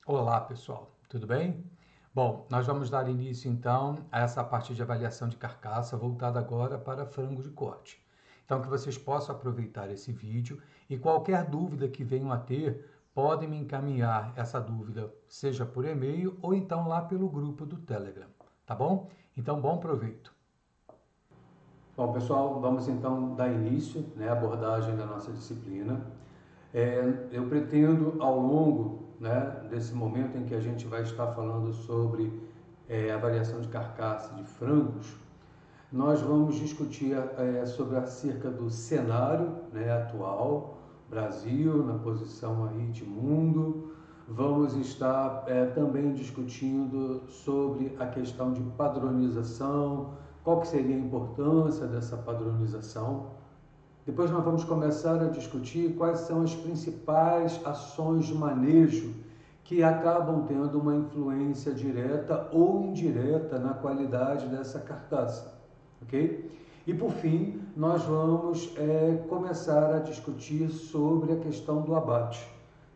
Olá, pessoal, tudo bem? Bom, nós vamos dar início então a essa parte de avaliação de carcaça voltada agora para frango de corte. Então, que vocês possam aproveitar esse vídeo e qualquer dúvida que venham a ter, podem me encaminhar essa dúvida, seja por e-mail ou então lá pelo grupo do Telegram, tá bom? Então, bom proveito. Bom, pessoal, vamos então dar início, à abordagem da nossa disciplina. Eu pretendo, ao longo, desse momento em que a gente vai estar falando sobre avaliação de carcaça de frangos, nós vamos discutir sobre acerca do cenário, atual, Brasil, na posição aí de mundo. Vamos estar também discutindo sobre a questão de padronização, qual que seria a importância dessa padronização. Depois nós vamos começar a discutir quais são as principais ações de manejo que acabam tendo uma influência direta ou indireta na qualidade dessa carcaça, ok? E por fim, nós vamos começar a discutir sobre a questão do abate.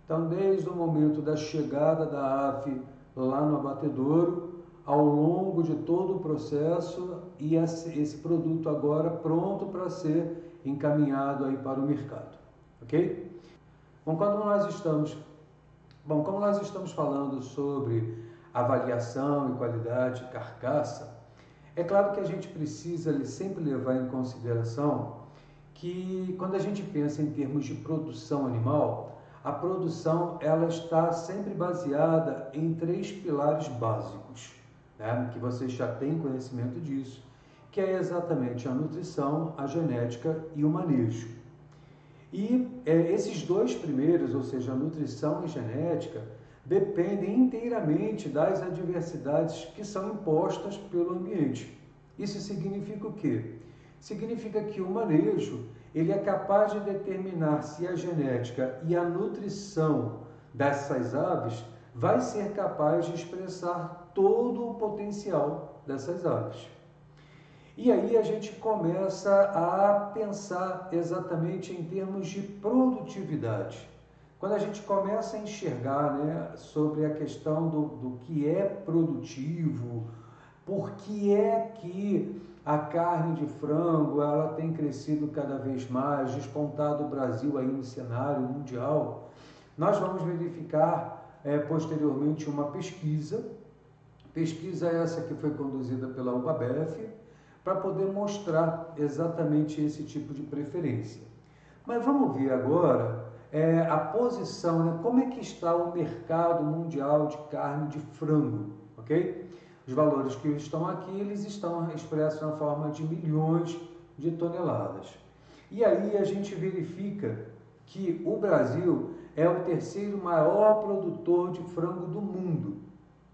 Então, desde o momento da chegada da ave lá no abatedouro, ao longo de todo o processo e esse produto agora pronto para ser encaminhado aí para o mercado, ok? Bom, como nós estamos falando sobre avaliação e qualidade de carcaça, é claro que a gente precisa sempre levar em consideração que quando a gente pensa em termos de produção animal, a produção ela está sempre baseada em três pilares básicos, que vocês já têm conhecimento disso, que é exatamente a nutrição, a genética e o manejo. E esses dois primeiros, ou seja, a nutrição e genética, dependem inteiramente das adversidades que são impostas pelo ambiente. Isso significa o quê? Significa que o manejo ele é capaz de determinar se a genética e a nutrição dessas aves vai ser capaz de expressar todo o potencial dessas aves. E aí a gente começa a pensar exatamente em termos de produtividade. Quando a gente começa a enxergar sobre a questão do que é produtivo, por que é que a carne de frango ela tem crescido cada vez mais, despontado o Brasil aí no cenário mundial, nós vamos verificar posteriormente uma pesquisa essa que foi conduzida pela UPABF, para poder mostrar exatamente esse tipo de preferência. Mas vamos ver agora a posição, como é que está o mercado mundial de carne de frango, ok? Os valores que estão aqui, eles estão expressos na forma de milhões de toneladas. E aí a gente verifica que o Brasil é o terceiro maior produtor de frango do mundo,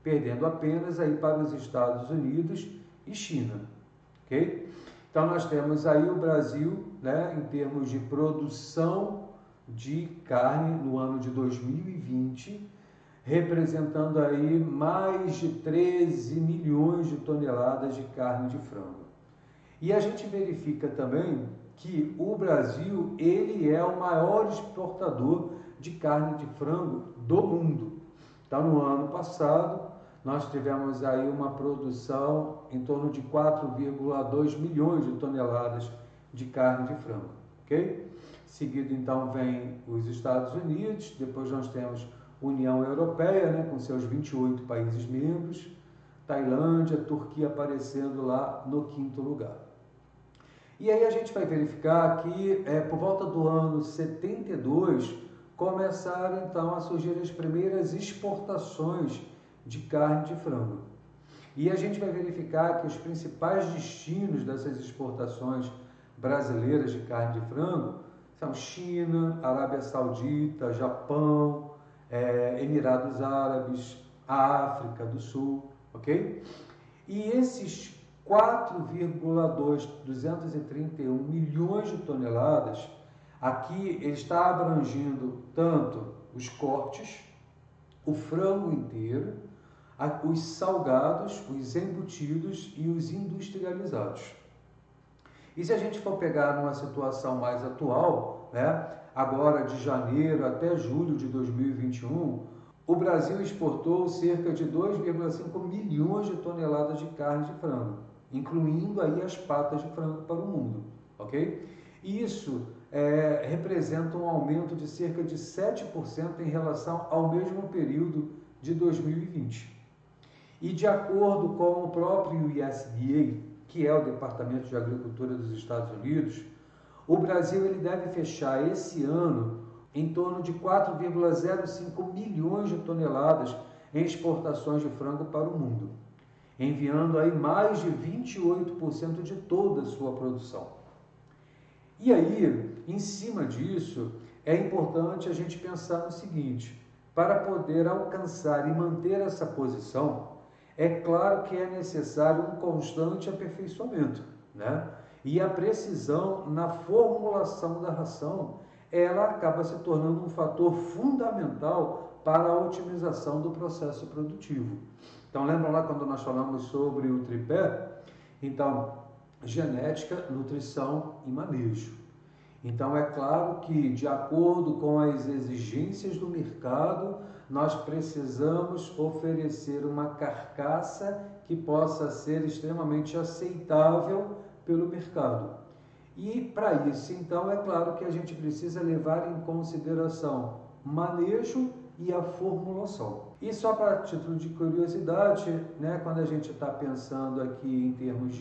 perdendo apenas aí para os Estados Unidos e China. Okay? Então nós temos aí o Brasil, em termos de produção de carne no ano de 2020, representando aí mais de 13 milhões de toneladas de carne de frango. E a gente verifica também que o Brasil ele é o maior exportador de carne de frango do mundo. Então no ano passado nós tivemos aí uma produção em torno de 4,2 milhões de toneladas de carne de frango, ok? Seguido então vem os Estados Unidos, depois nós temos União Europeia, com seus 28 países membros, Tailândia, Turquia aparecendo lá no quinto lugar. E aí a gente vai verificar que por volta do ano 72 começaram então a surgir as primeiras exportações de carne de frango. E a gente vai verificar que os principais destinos dessas exportações brasileiras de carne de frango são China, Arábia Saudita, Japão, Emirados Árabes, África do Sul, ok? E esses 4,231 milhões de toneladas, aqui ele está abrangindo tanto os cortes, o frango inteiro, os salgados, os embutidos e os industrializados. E se a gente for pegar numa situação mais atual, agora de janeiro até julho de 2021, o Brasil exportou cerca de 2,5 milhões de toneladas de carne de frango, incluindo aí as patas de frango para o mundo, ok? Isso representa um aumento de cerca de 7% em relação ao mesmo período de 2020. E de acordo com o próprio USDA, que é o Departamento de Agricultura dos Estados Unidos, o Brasil ele deve fechar esse ano em torno de 4,05 milhões de toneladas em exportações de frango para o mundo, enviando aí mais de 28% de toda a sua produção. E aí, em cima disso, é importante a gente pensar no seguinte: para poder alcançar e manter essa posição, é claro que é necessário um constante aperfeiçoamento, né? E a precisão na formulação da ração, ela acaba se tornando um fator fundamental para a otimização do processo produtivo. Então, lembram lá quando nós falamos sobre o tripé? Então, genética, nutrição e manejo. Então, é claro que, de acordo com as exigências do mercado, nós precisamos oferecer uma carcaça que possa ser extremamente aceitável pelo mercado. E, para isso, então, é claro que a gente precisa levar em consideração manejo e a formulação. E só para título de curiosidade, né, quando a gente está pensando aqui em termos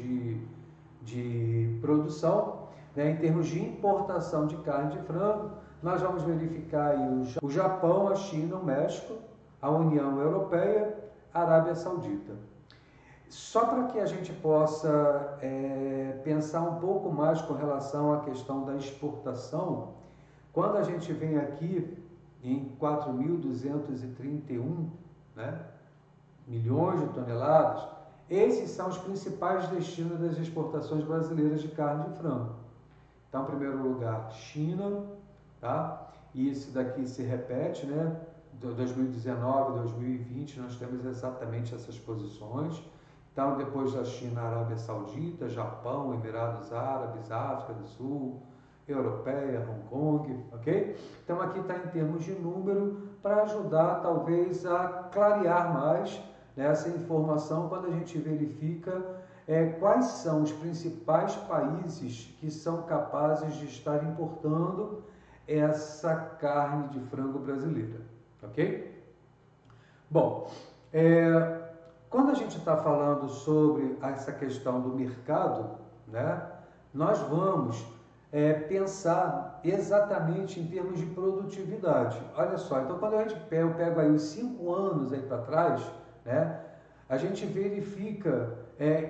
de produção, né, em termos de importação de carne de frango, nós vamos verificar aí o Japão, a China, o México, a União Europeia, a Arábia Saudita. Só para que a gente possa pensar um pouco mais com relação à questão da exportação, quando a gente vem aqui em 4.231, né, milhões de toneladas, esses são os principais destinos das exportações brasileiras de carne de frango. Então, em primeiro lugar, China, tá? E isso daqui se repete, né? De 2019, 2020, nós temos exatamente essas posições. Então, depois da China, Arábia Saudita, Japão, Emirados Árabes, África do Sul, Europeia, Hong Kong, ok? Então, aqui está em termos de número para ajudar, talvez, a clarear mais, né, essa informação quando a gente verifica quais são os principais países que são capazes de estar importando essa carne de frango brasileira, ok? Bom, quando a gente está falando sobre essa questão do mercado, né, nós vamos pensar exatamente em termos de produtividade. Olha só, então quando eu pego aí os 5 anos aí para trás, né, a gente verifica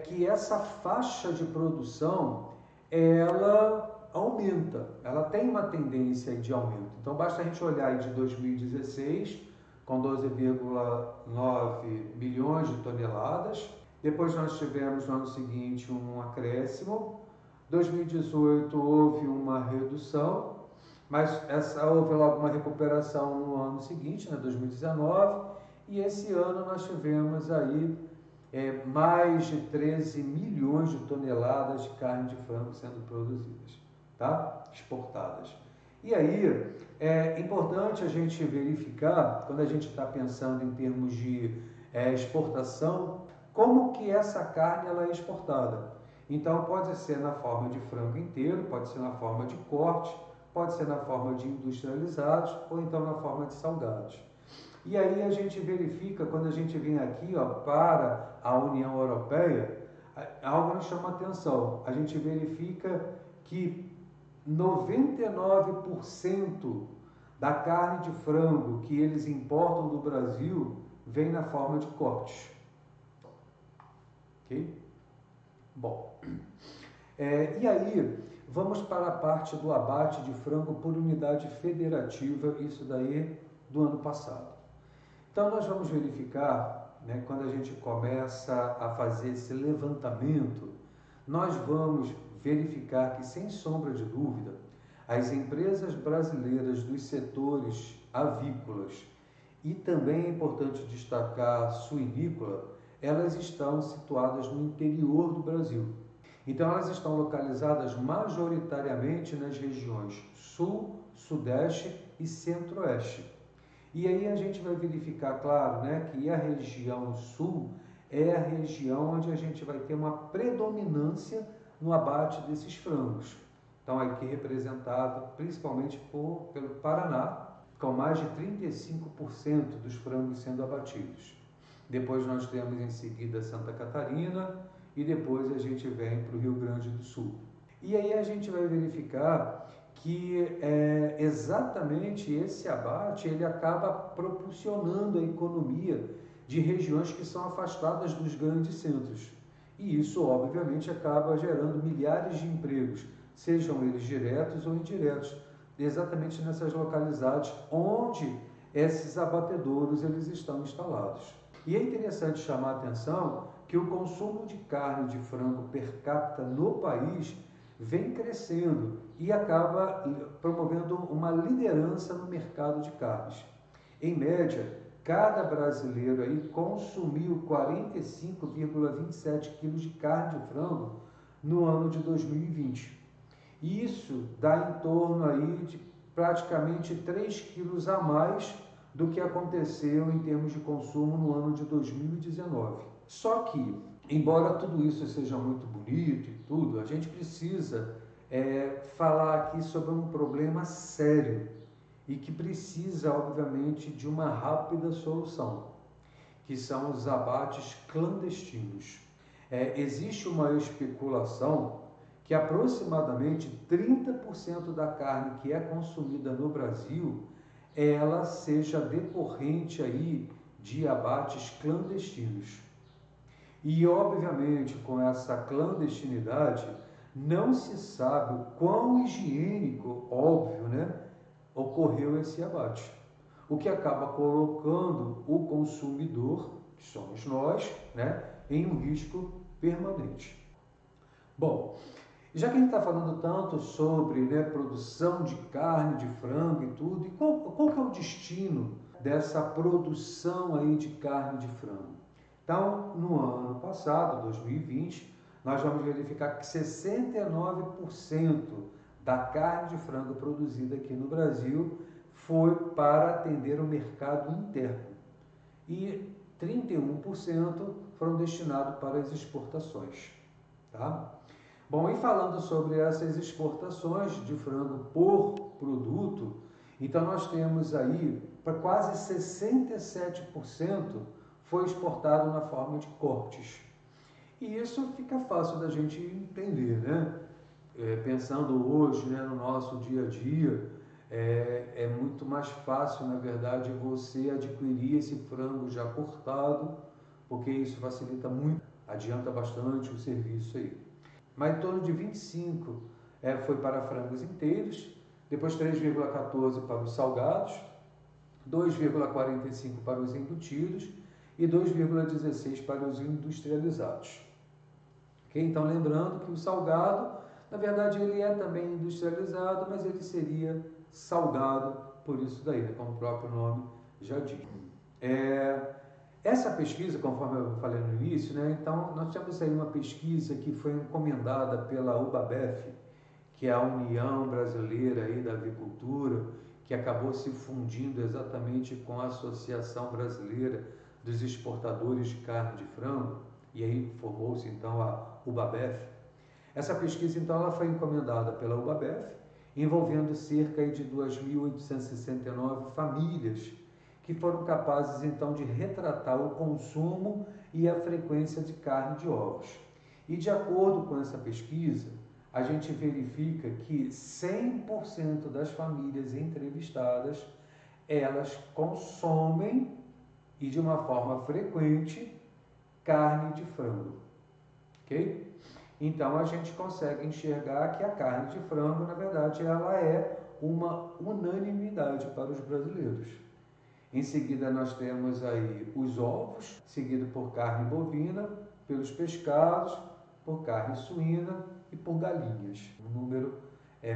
que essa faixa de produção, ela aumenta, ela tem uma tendência de aumento. Então basta a gente olhar aí de 2016, com 12,9 milhões de toneladas. Depois nós tivemos no ano seguinte um acréscimo. 2018 houve uma redução, mas houve logo uma recuperação no ano seguinte, né, 2019, e esse ano nós tivemos aí mais de 13 milhões de toneladas de carne de frango sendo produzidas, tá? Exportadas. E aí é importante a gente verificar, quando a gente está pensando em termos de exportação, como que essa carne ela é exportada. Então pode ser na forma de frango inteiro, pode ser na forma de corte, pode ser na forma de industrializados ou então na forma de salgados. E aí a gente verifica, quando a gente vem aqui para a União Europeia, algo nos chama atenção. A gente verifica que 99% da carne de frango que eles importam do Brasil vem na forma de cortes. Ok? Bom, e aí vamos para a parte do abate de frango por unidade federativa, isso daí do ano passado. Então nós vamos verificar, né, quando a gente começa a fazer esse levantamento, nós vamos verificar que, sem sombra de dúvida, as empresas brasileiras dos setores avícolas e também é importante destacar suinícola, elas estão situadas no interior do Brasil. Então elas estão localizadas majoritariamente nas regiões Sul, Sudeste e Centro-Oeste. E aí a gente vai verificar, claro, né, que a região sul é a região onde a gente vai ter uma predominância no abate desses frangos. Então, aqui representado principalmente pelo Paraná, com mais de 35% dos frangos sendo abatidos. Depois nós temos em seguida Santa Catarina e depois a gente vem para o Rio Grande do Sul. E aí a gente vai verificar que exatamente esse abate ele acaba propulsionando a economia de regiões que são afastadas dos grandes centros. E isso, obviamente, acaba gerando milhares de empregos, sejam eles diretos ou indiretos, exatamente nessas localidades onde esses abatedouros eles estão instalados. E é interessante chamar a atenção que o consumo de carne de frango per capita no país vem crescendo e acaba promovendo uma liderança no mercado de carnes. Em média, cada brasileiro aí consumiu 45,27 quilos de carne de frango no ano de 2020. Isso dá em torno aí de praticamente 3 quilos a mais do que aconteceu em termos de consumo no ano de 2019. Só que, embora tudo isso seja muito bonito e tudo, a gente precisa falar aqui sobre um problema sério e que precisa, obviamente, de uma rápida solução, que são os abates clandestinos. Existe uma especulação que aproximadamente 30% da carne que é consumida no Brasil, ela seja decorrente aí de abates clandestinos. E, obviamente, com essa clandestinidade, não se sabe o quão higiênico, óbvio, né, ocorreu esse abate. O que acaba colocando o consumidor, que somos nós, né, em um risco permanente. Bom, já que a gente está falando tanto sobre, né, produção de carne, de frango e tudo, e qual que é o destino dessa produção aí de carne de frango? Então, no ano passado, 2020, nós vamos verificar que 69% da carne de frango produzida aqui no Brasil foi para atender o mercado interno e 31% foram destinados para as exportações. Tá? Bom, e falando sobre essas exportações de frango por produto, então nós temos aí para quase 67% foi exportado na forma de cortes. E isso fica fácil da gente entender, né? Pensando hoje, né, no nosso dia a dia, é muito mais fácil, na verdade, você adquirir esse frango já cortado, porque isso facilita muito, adianta bastante o serviço aí. Mas em torno de 25 foi para frangos inteiros, depois 3,14 para os salgados, 2,45 para os embutidos e 2,16 para os industrializados. Okay? Então, lembrando que o salgado, na verdade, ele é também industrializado, mas ele seria salgado por isso daí, né? Como o próprio nome já diz. Essa pesquisa, conforme eu falei no início, né? Então, nós temos aí uma pesquisa que foi encomendada pela UBABEF, que é a União Brasileira aí da Avicultura, que acabou se fundindo exatamente com a Associação Brasileira dos Exportadores de Carne de Frango, e aí formou-se então a UBABEF. Essa pesquisa então ela foi encomendada pela UBABEF, envolvendo cerca de 2.869 famílias, que foram capazes então de retratar o consumo e a frequência de carne de ovos. E de acordo com essa pesquisa, a gente verifica que 100% das famílias entrevistadas, elas consomem e de uma forma frequente carne de frango, ok? Então a gente consegue enxergar que a carne de frango, na verdade, ela é uma unanimidade para os brasileiros. Em seguida nós temos aí os ovos, seguido por carne bovina, pelos pescados, por carne suína e por galinhas. Um número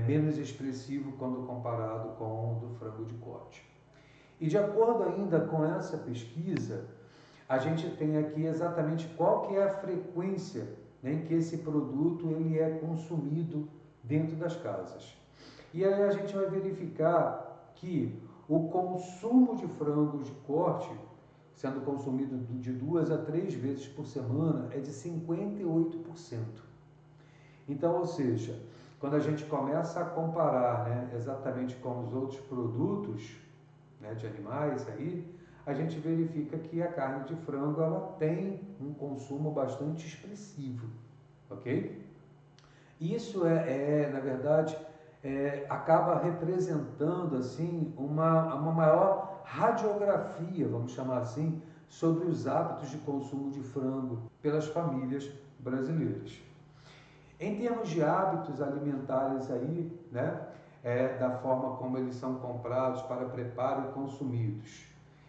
menos expressivo quando comparado com o do frango de corte. E de acordo ainda com essa pesquisa, a gente tem aqui exatamente qual que é a frequência, né, em que esse produto ele é consumido dentro das casas. E aí a gente vai verificar que o consumo de frangos de corte, sendo consumido de 2 a 3 vezes por semana, é de 58%. Então, ou seja, quando a gente começa a comparar, né, exatamente com os outros produtos, né, de animais aí, a gente verifica que a carne de frango ela tem um consumo bastante expressivo, ok? Isso na verdade, acaba representando assim uma maior radiografia, vamos chamar assim, sobre os hábitos de consumo de frango pelas famílias brasileiras. Em termos de hábitos alimentares aí, né, da forma como eles são comprados para preparo e consumidos.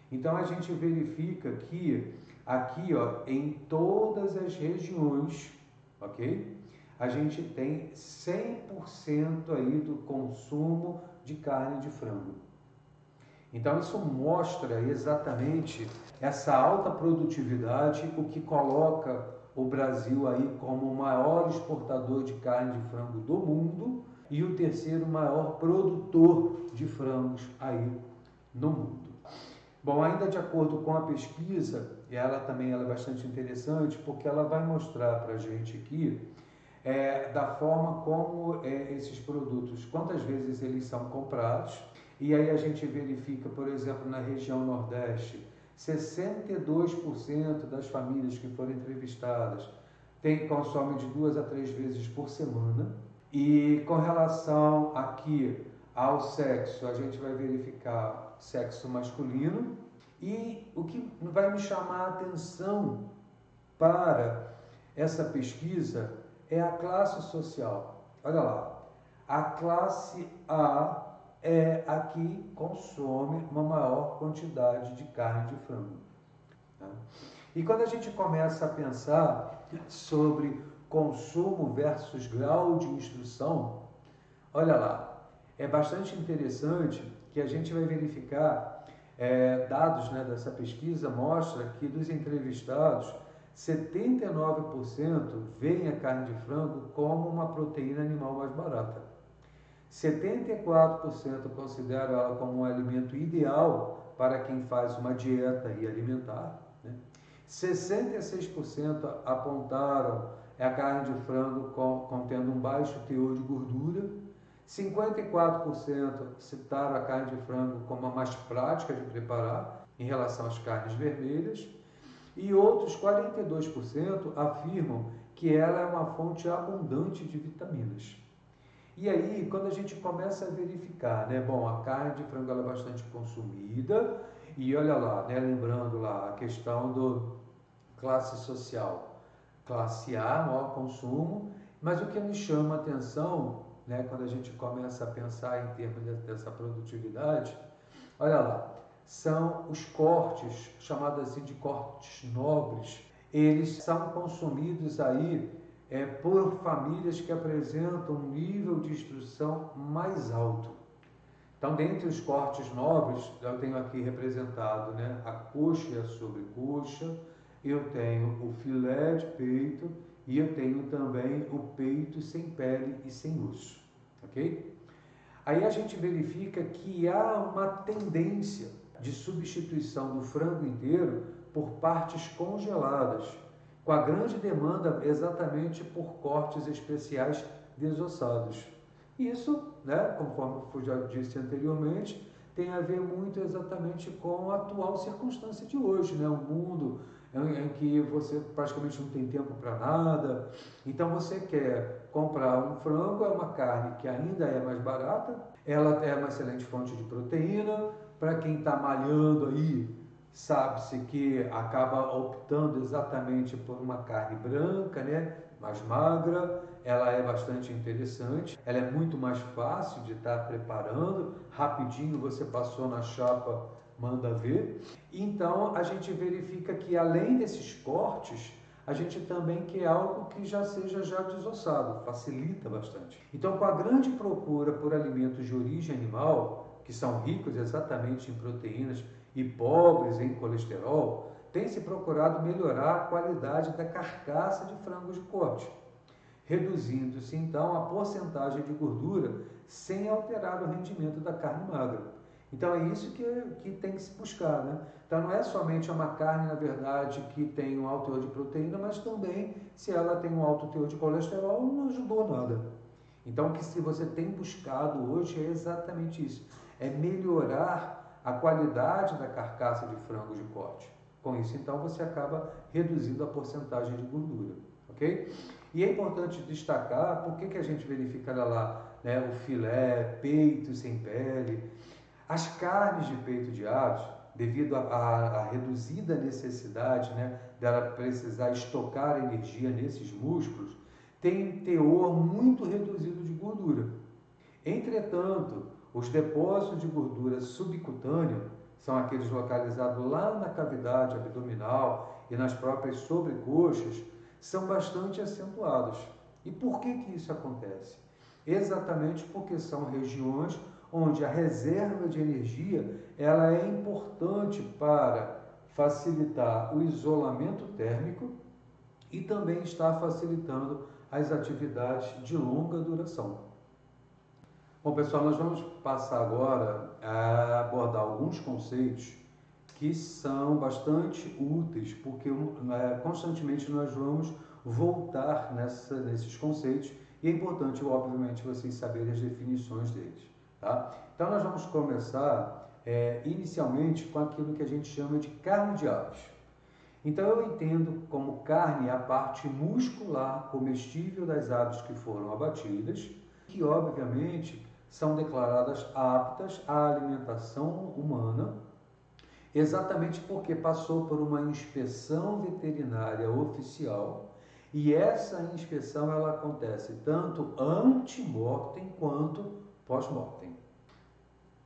Então a gente verifica que aqui, ó, em todas as regiões, ok? A gente tem 100% aí do consumo de carne de frango. Então isso mostra exatamente essa alta produtividade, o que coloca o Brasil aí como o maior exportador de carne de frango do mundo e o terceiro maior produtor de frangos aí no mundo. Bom, ainda de acordo com a pesquisa, ela também é bastante interessante, porque ela vai mostrar para a gente aqui da forma como esses produtos, quantas vezes eles são comprados. E aí a gente verifica, por exemplo, na região Nordeste, 62% das famílias que foram entrevistadas consomem de 2 a 3 vezes por semana. E com relação aqui ao sexo, a gente vai verificar sexo masculino. E o que vai me chamar a atenção para essa pesquisa é a classe social. Olha lá, a classe A é a que consome uma maior quantidade de carne de frango. Tá? E quando a gente começa a pensar sobre consumo versus grau de instrução, olha lá, é bastante interessante que a gente vai verificar, dados, né, dessa pesquisa mostra que dos entrevistados, 79% veem a carne de frango como uma proteína animal mais barata. 74% consideram ela como um alimento ideal para quem faz uma dieta e alimentar, né? 66% apontaram a carne de frango contendo um baixo teor de gordura. 54% citaram a carne de frango como a mais prática de preparar em relação às carnes vermelhas. E outros 42% afirmam que ela é uma fonte abundante de vitaminas. E aí, quando a gente começa a verificar, né, bom, a carne de frango ela é bastante consumida, e olha lá, né, lembrando lá a questão do classe social, classe A, maior consumo, mas o que me chama a atenção, né, quando a gente começa a pensar em termos dessa produtividade, olha lá, são os cortes, chamados assim de cortes nobres, eles são consumidos aí por famílias que apresentam um nível de instrução mais alto. Então, dentre os cortes nobres, eu tenho aqui representado, né, a coxa e a sobrecoxa, eu tenho o filé de peito e eu tenho também o peito sem pele e sem osso, ok? Aí a gente verifica que há uma tendência de substituição do frango inteiro por partes congeladas, com a grande demanda exatamente por cortes especiais desossados. Isso, né, conforme eu já disse anteriormente, tem a ver muito exatamente com a atual circunstância de hoje, né? Um mundo em que você praticamente não tem tempo para nada, então você quer comprar um frango, é uma carne que ainda é mais barata, ela é uma excelente fonte de proteína, para quem está malhando aí, sabe-se que acaba optando exatamente por uma carne branca, né? Mais magra, ela é bastante interessante, ela é muito mais fácil de estar preparando, rapidinho você passou na chapa, manda ver. Então a gente verifica que além desses cortes, a gente também quer algo que já seja já desossado, facilita bastante. Então, com a grande procura por alimentos de origem animal, que são ricos exatamente em proteínas e pobres em colesterol, tem se procurado melhorar a qualidade da carcaça de frangos de corte, reduzindo-se então a porcentagem de gordura sem alterar o rendimento da carne magra. Então é isso que tem que se buscar, né? Então não é somente uma carne, na verdade, que tem um alto teor de proteína, mas também se ela tem um alto teor de colesterol, não ajudou nada. Então o que se você tem buscado hoje é exatamente isso, é melhorar a qualidade da carcaça de frango de corte. Com isso, então, você acaba reduzindo a porcentagem de gordura, ok? E é importante destacar, por que a gente verifica lá, né, o filé, peito sem pele. As carnes de peito de aves, devido à reduzida necessidade, né, dela precisar estocar energia nesses músculos, tem um teor muito reduzido de gordura. Entretanto, os depósitos de gordura subcutânea, são aqueles localizados lá na cavidade abdominal e nas próprias sobrecoxas, são bastante acentuados. E por que isso acontece? Exatamente porque são regiões onde a reserva de energia ela é importante para facilitar o isolamento térmico e também está facilitando as atividades de longa duração. Bom, pessoal, nós vamos passar agora a abordar alguns conceitos que são bastante úteis, porque constantemente nós vamos voltar nesses conceitos e é importante, obviamente, vocês saberem as definições deles. Tá? Então, nós vamos começar inicialmente com aquilo que a gente chama de carne de aves. Então, eu entendo como carne a parte muscular comestível das aves que foram abatidas, que, obviamente, são declaradas aptas à alimentação humana, exatamente porque passou por uma inspeção veterinária oficial, e essa inspeção ela acontece tanto ante-mortem quanto pós-mortem.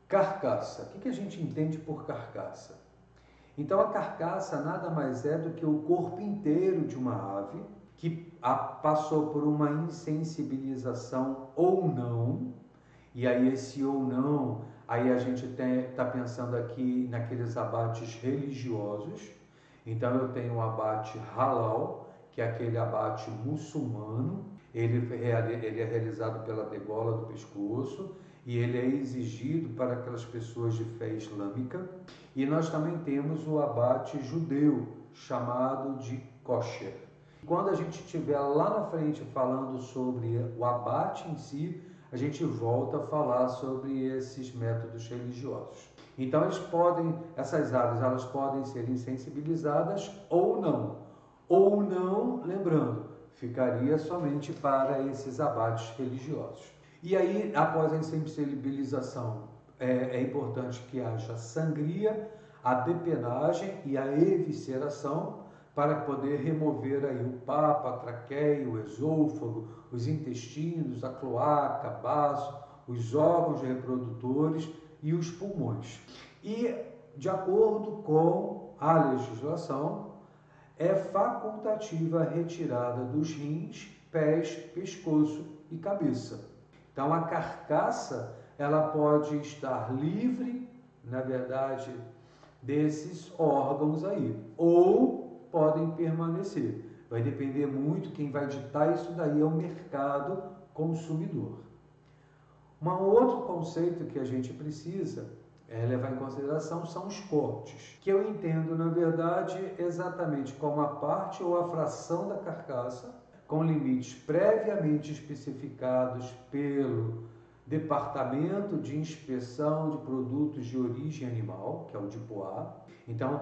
Carcaça. O que a gente entende por carcaça? Então, a carcaça nada mais é do que o corpo inteiro de uma ave que passou por uma insensibilização ou não. E aí esse ou não, aí a gente está pensando aqui naqueles abates religiosos. Então eu tenho o abate halal, que é aquele abate muçulmano. Ele é realizado pela degola do pescoço e ele é exigido para aquelas pessoas de fé islâmica. E nós também temos o abate judeu, chamado de kosher. Quando a gente estiver lá na frente falando sobre o abate em si, a gente volta a falar sobre esses métodos religiosos. Então essas aves elas podem ser insensibilizadas ou não. Ou não, lembrando, ficaria somente para esses abates religiosos. E aí, após a insensibilização, é importante que haja sangria, a depenagem e a evisceração, para poder remover aí o papo, a traqueia, o esôfago, os intestinos, a cloaca, baço, os órgãos reprodutores e os pulmões. E, de acordo com a legislação, é facultativa a retirada dos rins, pés, pescoço e cabeça. Então, a carcaça ela pode estar livre, na verdade, desses órgãos aí, ou podem permanecer. Vai depender muito, quem vai ditar isso daí é o mercado consumidor. Um outro conceito que a gente precisa levar em consideração são os cortes, que eu entendo, na verdade, exatamente como a parte ou a fração da carcaça, com limites previamente especificados pelo Departamento de Inspeção de Produtos de Origem Animal, que é o DIPOA. Então,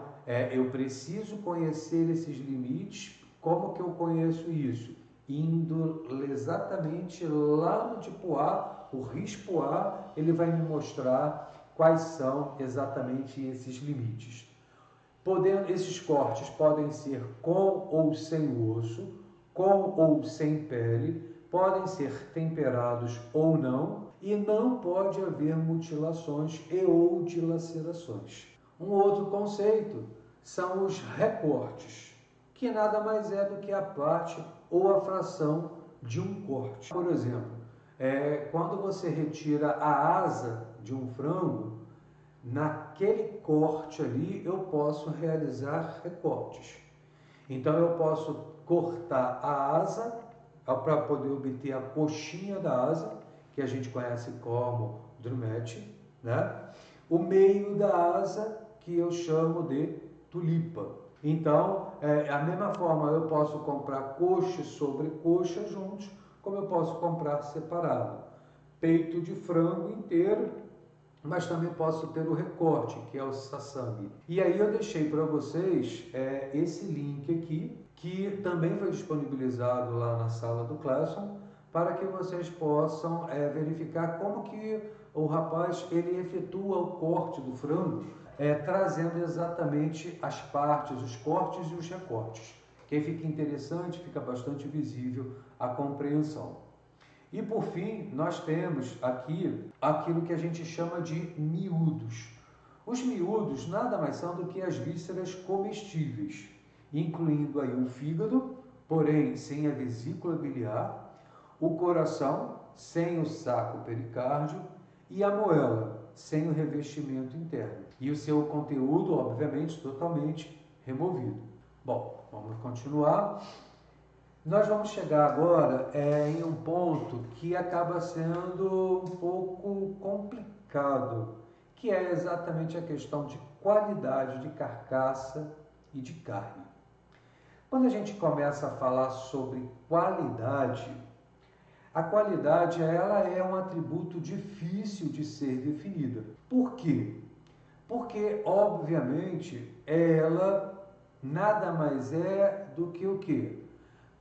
eu preciso conhecer esses limites. Como que eu conheço isso? Indo exatamente lá no DIPOA, o RISPOA, ele vai me mostrar quais são exatamente esses limites. Esses cortes podem ser com ou sem osso, com ou sem pele, podem ser temperados ou não, e não pode haver mutilações e ou dilacerações. Um outro conceito são os recortes, que nada mais é do que a parte ou a fração de um corte. Por exemplo, quando você retira a asa de um frango, naquele corte ali eu posso realizar recortes. Então eu posso cortar a asa para poder obter a coxinha da asa, que a gente conhece como drumete, né? o meio da asa, que eu chamo de tulipa. Então, a mesma forma eu posso comprar coxa sobre coxa juntos, como eu posso comprar separado. Peito de frango inteiro, mas também posso ter o recorte, que é o sashimi. E aí eu deixei para vocês esse link aqui, que também foi disponibilizado lá na sala do Classroom, para que vocês possam verificar como que o rapaz ele efetua o corte do frango, trazendo exatamente as partes, os cortes e os recortes. Que aí fica interessante, fica bastante visível a compreensão. E por fim, nós temos aqui aquilo que a gente chama de miúdos. Os miúdos nada mais são do que as vísceras comestíveis, incluindo aí o fígado, porém sem a vesícula biliar, o coração, sem o saco pericárdio, e a moela, sem o revestimento interno. E o seu conteúdo, obviamente, totalmente removido. Bom, vamos continuar. Nós vamos chegar agora em um ponto que acaba sendo um pouco complicado, que é exatamente a questão de qualidade de carcaça e de carne. Quando a gente começa a falar sobre qualidade, a qualidade ela é um atributo difícil de ser definida. Por quê? Porque, obviamente, ela nada mais é do que o quê?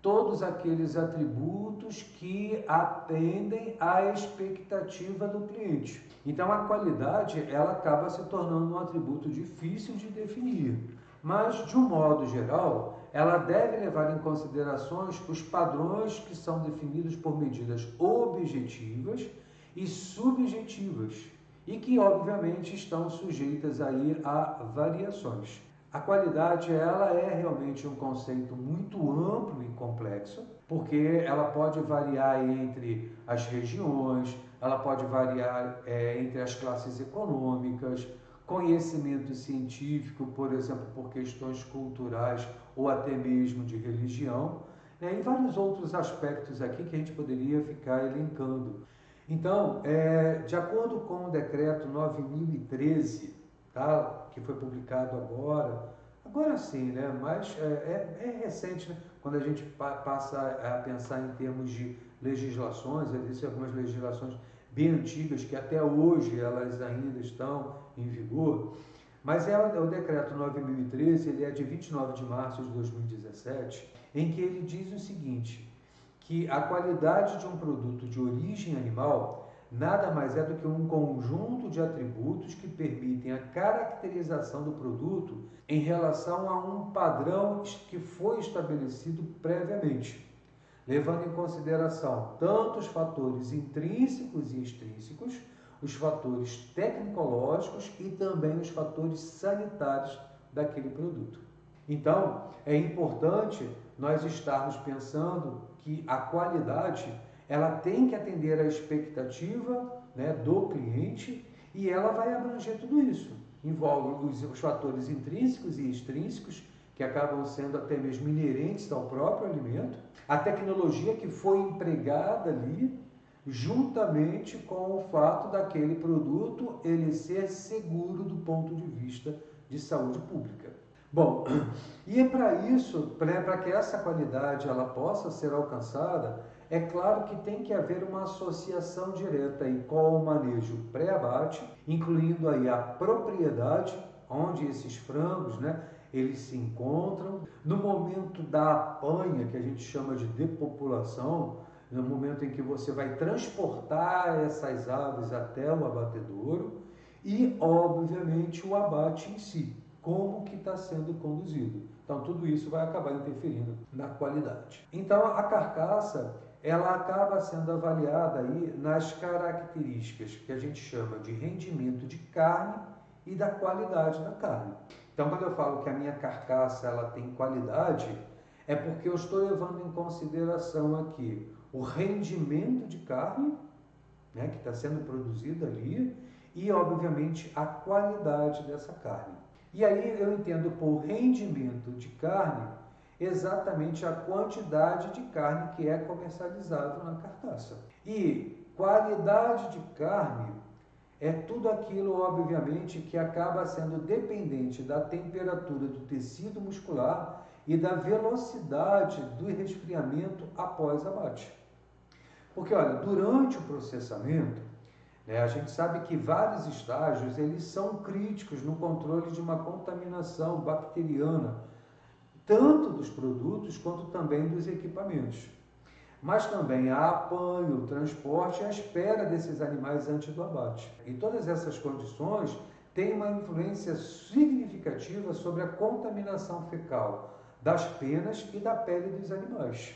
Todos aqueles atributos que atendem à expectativa do cliente. Então, a qualidade ela acaba se tornando um atributo difícil de definir, mas, de um modo geral, ela deve levar em considerações os padrões que são definidos por medidas objetivas e subjetivas e que, obviamente, estão sujeitas aí a variações. A qualidade ela é realmente um conceito muito amplo e complexo, porque ela pode variar entre as regiões, ela pode variar entre as classes econômicas, conhecimento científico, por exemplo, por questões culturais ou até mesmo de religião, e vários outros aspectos aqui que a gente poderia ficar elencando. Então, de acordo com o decreto 9.013, tá, que foi publicado agora sim, né? Mas é recente, né? Quando a gente passa a pensar em termos de legislações, existem algumas legislações bem antigas que até hoje elas ainda estão em vigor, mas o decreto 9.013, ele é de 29 de março de 2017, em que ele diz o seguinte, que a qualidade de um produto de origem animal nada mais é do que um conjunto de atributos que permitem a caracterização do produto em relação a um padrão que foi estabelecido previamente, levando em consideração tanto os fatores intrínsecos e extrínsecos, os fatores tecnológicos e também os fatores sanitários daquele produto. Então, é importante nós estarmos pensando que a qualidade ela tem que atender à expectativa, né, do cliente e ela vai abranger tudo isso. Envolve os fatores intrínsecos e extrínsecos, que acabam sendo até mesmo inerentes ao próprio alimento, a tecnologia que foi empregada ali, juntamente com o fato daquele produto ele ser seguro do ponto de vista de saúde pública. Bom, e é para isso, para que essa qualidade ela possa ser alcançada, é claro que tem que haver uma associação direta aí com o manejo pré-abate, incluindo aí a propriedade onde esses frangos, né, eles se encontram, no momento da apanha, que a gente chama de depopulação, no momento em que você vai transportar essas aves até o abatedouro e, obviamente, o abate em si, como que está sendo conduzido. Então, tudo isso vai acabar interferindo na qualidade. Então, a carcaça, ela acaba sendo avaliada aí nas características que a gente chama de rendimento de carne e da qualidade da carne. Então, quando eu falo que a minha carcaça ela tem qualidade, é porque eu estou levando em consideração aqui o rendimento de carne, né, que está sendo produzido ali, e, obviamente, a qualidade dessa carne. E aí eu entendo por rendimento de carne exatamente a quantidade de carne que é comercializável na carcaça. E qualidade de carne é tudo aquilo, obviamente, que acaba sendo dependente da temperatura do tecido muscular e da velocidade do resfriamento após abate. Porque, olha, durante o processamento, a gente sabe que vários estágios eles são críticos no controle de uma contaminação bacteriana, tanto dos produtos quanto também dos equipamentos. Mas também há apanho, transporte e a espera desses animais antes do abate. E todas essas condições têm uma influência significativa sobre a contaminação fecal das penas e da pele dos animais.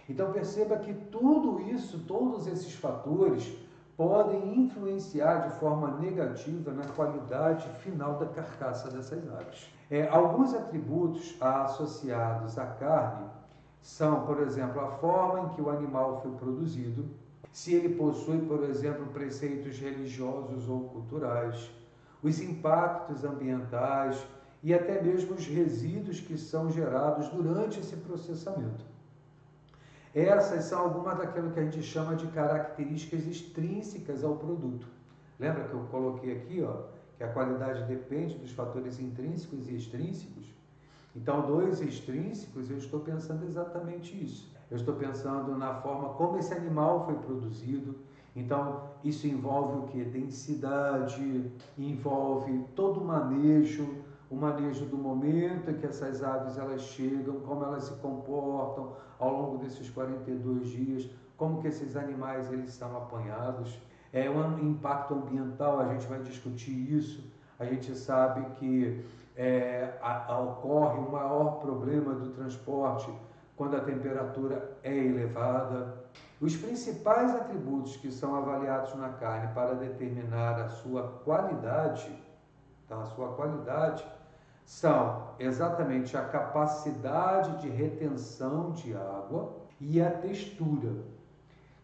Então perceba que tudo isso, todos esses fatores, podem influenciar de forma negativa na qualidade final da carcaça dessas aves. Alguns atributos associados à carne são, por exemplo, a forma em que o animal foi produzido, se ele possui, por exemplo, preceitos religiosos ou culturais, os impactos ambientais e até mesmo os resíduos que são gerados durante esse processamento. Essas são algumas daquilo que a gente chama de características extrínsecas ao produto. Lembra que eu coloquei aqui, que a qualidade depende dos fatores intrínsecos e extrínsecos? Então, dos extrínsecos, eu estou pensando exatamente isso. Eu estou pensando na forma como esse animal foi produzido. Então, isso envolve o que? Densidade, envolve todo o manejo do momento em que essas aves elas chegam, como elas se comportam ao longo desses 42 dias, como que esses animais eles são apanhados. Um impacto ambiental, a gente vai discutir isso. A gente sabe que ocorre um maior problema do transporte quando a temperatura é elevada. Os principais atributos que são avaliados na carne para determinar a sua qualidade, são exatamente a capacidade de retenção de água e a textura.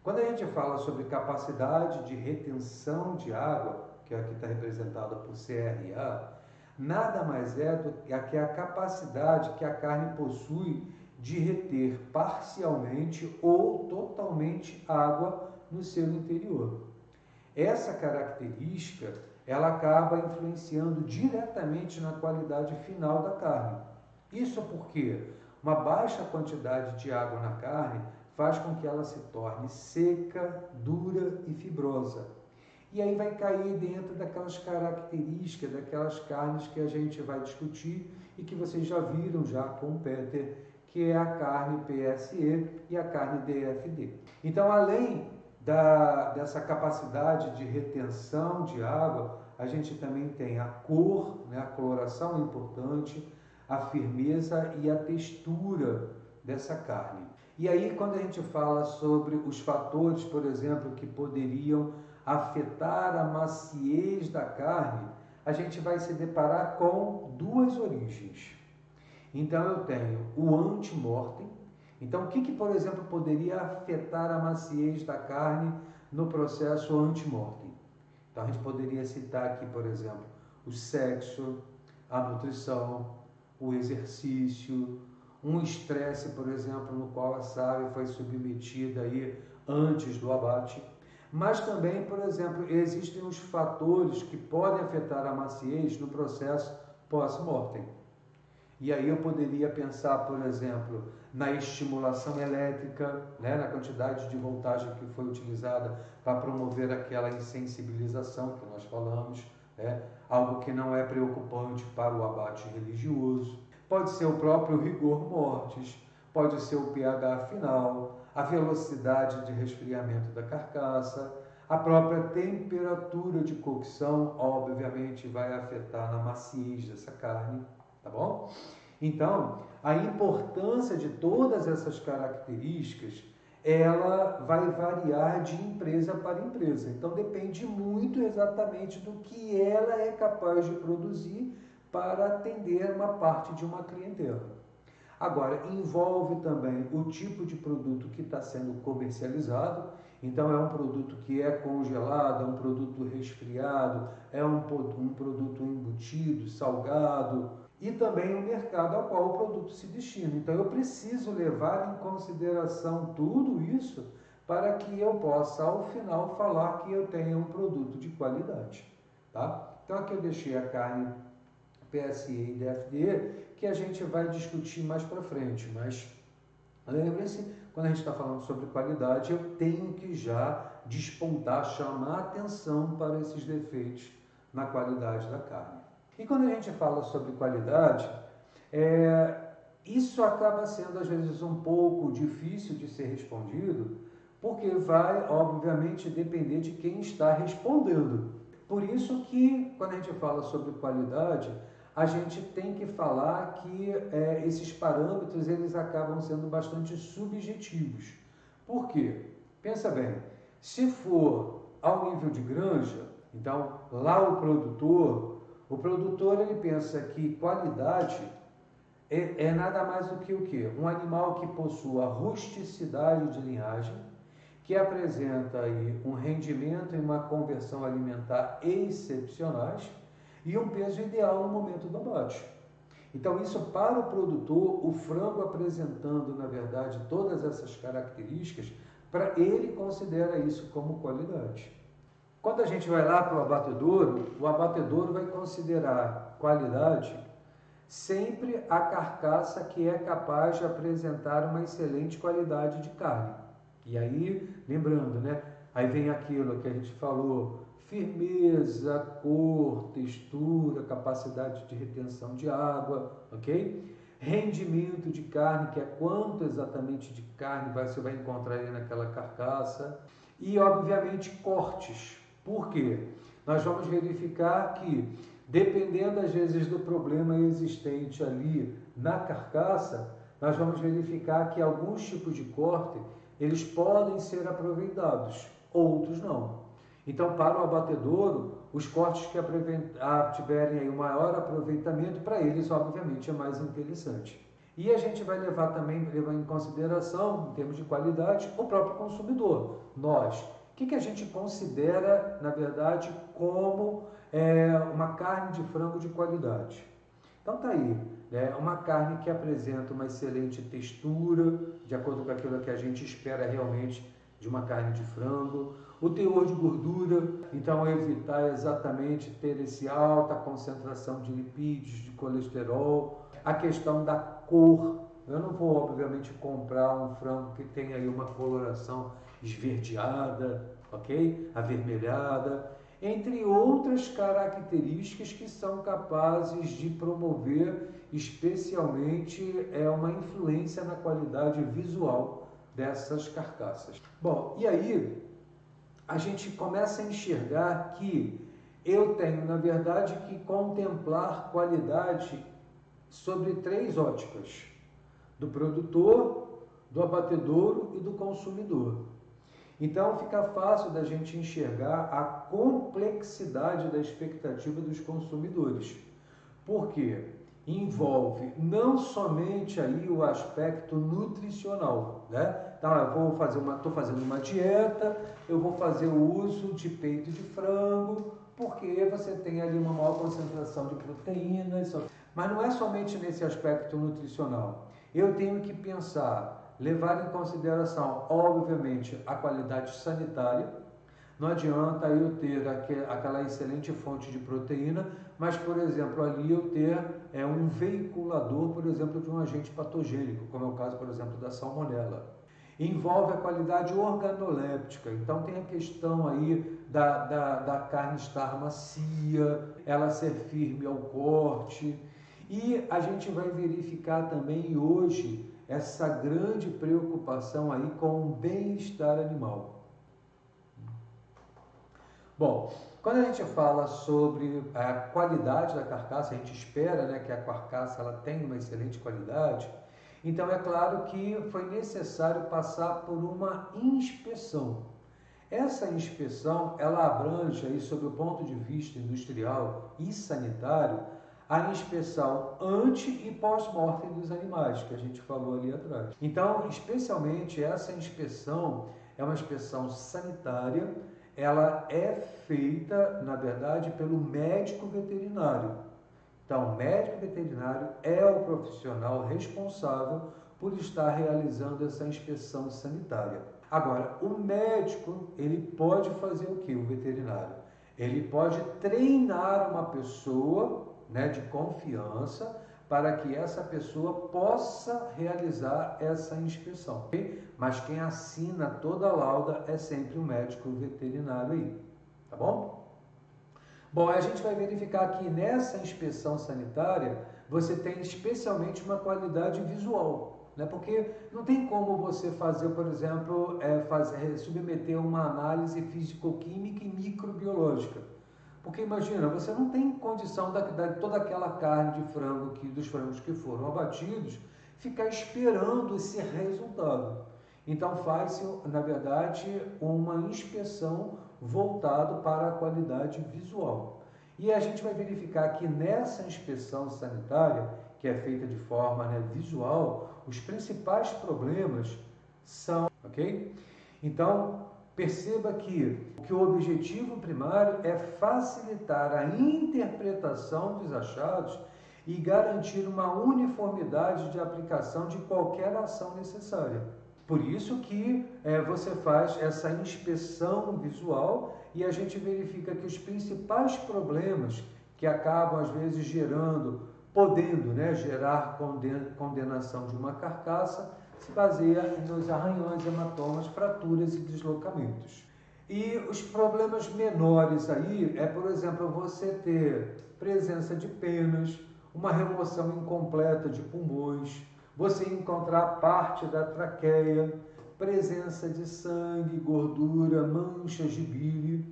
Quando a gente fala sobre capacidade de retenção de água, que aqui está representada por CRA, nada mais é do que a capacidade que a carne possui de reter parcialmente ou totalmente água no seu interior. Essa característica ela acaba influenciando diretamente na qualidade final da carne. Isso porque uma baixa quantidade de água na carne faz com que ela se torne seca, dura e fibrosa. E aí vai cair dentro daquelas características, daquelas carnes que a gente vai discutir e que vocês já viram já com o Peter, que é a carne PSE e a carne DFD. Então, além dessa capacidade de retenção de água, a gente também tem a cor, a coloração é importante, a firmeza e a textura dessa carne. E aí, quando a gente fala sobre os fatores, por exemplo, que poderiam afetar a maciez da carne, a gente vai se deparar com duas origens. Então, eu tenho o ante-mortem. Então, o que, por exemplo, poderia afetar a maciez da carne no processo ante-mortem? Então, a gente poderia citar aqui, por exemplo, o sexo, a nutrição, o exercício, um estresse, por exemplo, no qual a ave foi submetida aí antes do abate. Mas também, por exemplo, existem os fatores que podem afetar a maciez no processo pós-mortem. E aí eu poderia pensar, por exemplo, na estimulação elétrica, na quantidade de voltagem que foi utilizada para promover aquela insensibilização que nós falamos, algo que não é preocupante para o abate religioso. Pode ser o próprio rigor mortis, pode ser o pH final, a velocidade de resfriamento da carcaça, a própria temperatura de cocção, obviamente, vai afetar na maciez dessa carne, tá bom? Então, a importância de todas essas características, ela vai variar de empresa para empresa. Então, depende muito exatamente do que ela é capaz de produzir para atender uma parte de uma clientela. Agora, envolve também o tipo de produto que está sendo comercializado. Então, é um produto que é congelado, é um produto resfriado, é um produto embutido, salgado, e também o mercado ao qual o produto se destina. Então, eu preciso levar em consideração tudo isso para que eu possa, ao final, falar que eu tenho um produto de qualidade. Tá? Então, aqui eu deixei a carne PSE e DFDE, que a gente vai discutir mais para frente, mas lembre-se, quando a gente está falando sobre qualidade, eu tenho que já despontar, chamar atenção para esses defeitos na qualidade da carne. E quando a gente fala sobre qualidade, isso acaba sendo às vezes um pouco difícil de ser respondido, porque vai, obviamente, depender de quem está respondendo. Por isso que, quando a gente fala sobre qualidade, a gente tem que falar que esses parâmetros eles acabam sendo bastante subjetivos. Por quê? Pensa bem, se for ao nível de granja, então lá o produtor ele pensa que qualidade é nada mais do que o quê? Um animal que possua rusticidade de linhagem, que apresenta aí um rendimento e uma conversão alimentar excepcionais, e um peso ideal no momento do abate. Então, isso para o produtor, o frango apresentando, na verdade, todas essas características, para ele considera isso como qualidade. Quando a gente vai lá para o abatedouro vai considerar qualidade sempre a carcaça que é capaz de apresentar uma excelente qualidade de carne. E aí, lembrando, né? Aí vem aquilo que a gente falou, firmeza, cor, textura, capacidade de retenção de água, ok? Rendimento de carne, que é quanto exatamente de carne você vai encontrar aí naquela carcaça. E, obviamente, cortes. Por quê? Nós vamos verificar que, dependendo às vezes do problema existente ali na carcaça, nós vamos verificar que alguns tipos de corte, eles podem ser aproveitados, outros não. Então, para o abatedouro, os cortes que tiverem aí o maior aproveitamento, para eles, obviamente, é mais interessante. E a gente vai levar em consideração, em termos de qualidade, o próprio consumidor. Nós, o que a gente considera, na verdade, como uma carne de frango de qualidade? Então tá aí, né? Uma carne que apresenta uma excelente textura, de acordo com aquilo que a gente espera realmente de uma carne de frango. O teor de gordura, então evitar exatamente ter esse alta concentração de lipídios, de colesterol. A questão da cor, eu não vou obviamente comprar um frango que tenha aí uma coloração esverdeada, ok? Avermelhada, entre outras características que são capazes de promover especialmente uma influência na qualidade visual dessas carcaças. Bom, e aí a gente começa a enxergar que eu tenho, na verdade, que contemplar qualidade sobre 3 óticas: do produtor, do abatedouro e do consumidor. Então fica fácil da gente enxergar a complexidade da expectativa dos consumidores. Por quê? Envolve não somente aí o aspecto nutricional, né? Então, estou fazendo uma dieta, eu vou fazer o uso de peito de frango, porque você tem ali uma maior concentração de proteínas. Mas não é somente nesse aspecto nutricional. Eu tenho que pensar, levar em consideração, obviamente, a qualidade sanitária. Não adianta eu ter aquela excelente fonte de proteína, mas, por exemplo, ali eu ter um veiculador, por exemplo, de um agente patogênico, como é o caso, por exemplo, da salmonela. Envolve a qualidade organoléptica, então tem a questão aí da carne estar macia, ela ser firme ao corte, e a gente vai verificar também hoje essa grande preocupação aí com o bem-estar animal. Bom, quando a gente fala sobre a qualidade da carcaça, a gente espera, né, que a carcaça ela tenha uma excelente qualidade. Então é claro que foi necessário passar por uma inspeção. Essa inspeção ela abrange aí, sob o ponto de vista industrial e sanitário, a inspeção ante e pós-mortem dos animais, que a gente falou ali atrás. Então, especialmente essa inspeção é uma inspeção sanitária. Ela é feita, na verdade, pelo médico veterinário. Então, o médico veterinário é o profissional responsável por estar realizando essa inspeção sanitária. Agora, o médico, ele pode fazer o que? O veterinário? Ele pode treinar uma pessoa, né, de confiança para que essa pessoa possa realizar essa inspeção. Okay? Mas quem assina toda a lauda é sempre o médico veterinário aí, tá bom? Bom, a gente vai verificar que nessa inspeção sanitária você tem especialmente uma qualidade visual, né? Porque não tem como você fazer, por exemplo, submeter uma análise físico-química e microbiológica. Porque imagina, você não tem condição de toda aquela carne de frango, dos frangos que foram abatidos, ficar esperando esse resultado. Então faz-se, na verdade, uma inspeção voltada para a qualidade visual. E a gente vai verificar que nessa inspeção sanitária, que é feita de forma, né, visual, os principais problemas são, ok? Então, perceba que o objetivo primário é facilitar a interpretação dos achados e garantir uma uniformidade de aplicação de qualquer ação necessária. Por isso que você faz essa inspeção visual e a gente verifica que os principais problemas que acabam às vezes podendo, né, gerar condenação de uma carcaça, se baseia nos arranhões, hematomas, fraturas e deslocamentos. E os problemas menores aí por exemplo, você ter presença de penas, uma remoção incompleta de pulmões, você encontrar parte da traqueia, presença de sangue, gordura, manchas de bile.